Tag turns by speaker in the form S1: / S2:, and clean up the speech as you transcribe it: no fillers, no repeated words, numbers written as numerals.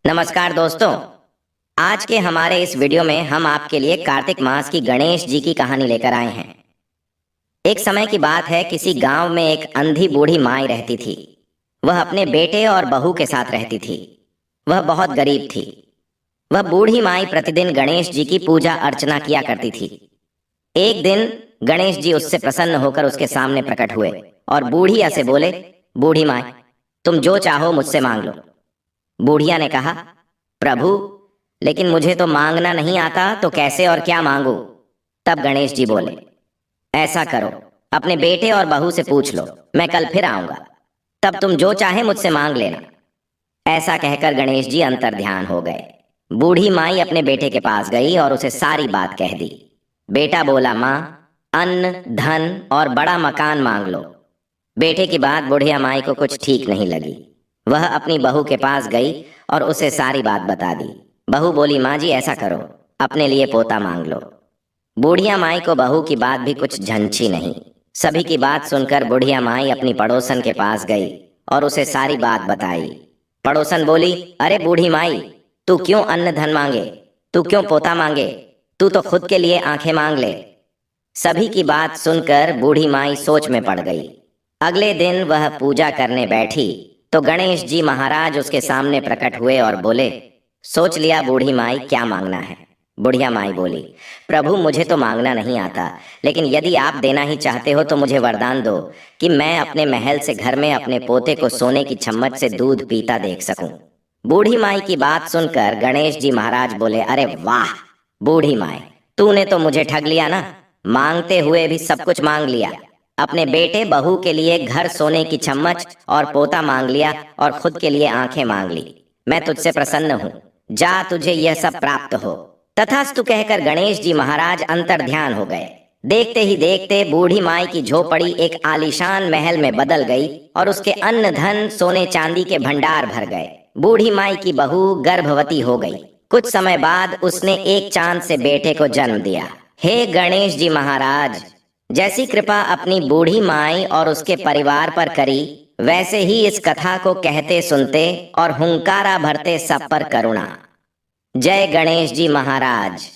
S1: नमस्कार दोस्तों। आज के हमारे इस वीडियो में हम आपके लिए कार्तिक मास की गणेश जी की कहानी लेकर आए हैं। एक समय की बात है, किसी गांव में एक अंधी बूढ़ी माई रहती थी। वह अपने बेटे और बहू के साथ रहती थी। वह बहुत गरीब थी। वह बूढ़ी माई प्रतिदिन गणेश जी की पूजा अर्चना किया करती थी। एक दिन गणेश जी उससे प्रसन्न होकर उसके सामने प्रकट हुए और बूढ़िया से बोले, बूढ़ी माई, तुम जो चाहो मुझसे मांग लो। बूढ़िया ने कहा, प्रभु, लेकिन मुझे तो मांगना नहीं आता, तो कैसे और क्या मांगू। तब गणेश जी बोले, ऐसा करो, अपने बेटे और बहू से पूछ लो, मैं कल फिर आऊंगा, तब तुम जो चाहे मुझसे मांग लेना। ऐसा कहकर गणेश जी अंतर्ध्यान हो गए। बूढ़ी माई अपने बेटे के पास गई और उसे सारी बात कह दी। बेटा बोला, माँ, अन्न, धन और बड़ा मकान मांग लो। बेटे की बात बुढ़िया माई को कुछ ठीक नहीं लगी। वह अपनी बहू के पास गई और उसे सारी बात बता दी। बहू बोली, माँ जी, ऐसा करो, अपने लिए पोता मांग लो। बूढ़िया माई को बहू की बात भी कुछ झंझी नहीं। सभी की बात सुनकर बुढ़िया माई अपनी पड़ोसन के पास गई और उसे सारी बात बताई। पड़ोसन बोली, अरे बूढ़ी माई, तू क्यों अन्न धन मांगे, तू क्यों पोता मांगे, तू तो खुद के लिए आंखें मांग ले। सभी की बात सुनकर बूढ़ी माई सोच में पड़ गई। अगले दिन वह पूजा करने बैठी तो गणेश जी महाराज उसके सामने प्रकट हुए और बोले, सोच लिया बूढ़ी माई, क्या मांगना है। बुढ़िया माई बोली, प्रभु, मुझे तो मांगना नहीं आता, लेकिन यदि आप देना ही चाहते हो तो मुझे वरदान दो कि मैं अपने महल से घर में अपने पोते को सोने की चम्मच से दूध पीता देख सकूं। बूढ़ी माई की बात सुनकर गणेश जी महाराज बोले, अरे वाह बूढ़ी माई, तूने तो मुझे ठग लिया ना। मांगते हुए भी सब कुछ मांग लिया। अपने बेटे बहू के लिए घर, सोने की चम्मच और पोता मांग लिया और खुद के लिए आंखें मांग ली। मैं तुझसे प्रसन्न हूँ, जा, तुझे यह सब प्राप्त हो। तथास्तु कहकर गणेश जी महाराज अंतर्ध्यान हो गए। देखते ही देखते बूढ़ी माई की झोपड़ी एक आलीशान महल में बदल गई और उसके अन्न धन, सोने चांदी के भंडार भर गए। बूढ़ी माई की बहू गर्भवती हो गई। कुछ समय बाद उसने एक चांद से बेटे को जन्म दिया। हे गणेश जी महाराज, जैसी कृपा अपनी बूढ़ी माई और उसके परिवार पर करी, वैसे ही इस कथा को कहते सुनते और हुंकारा भरते सब पर करुणा। जय गणेश जी महाराज।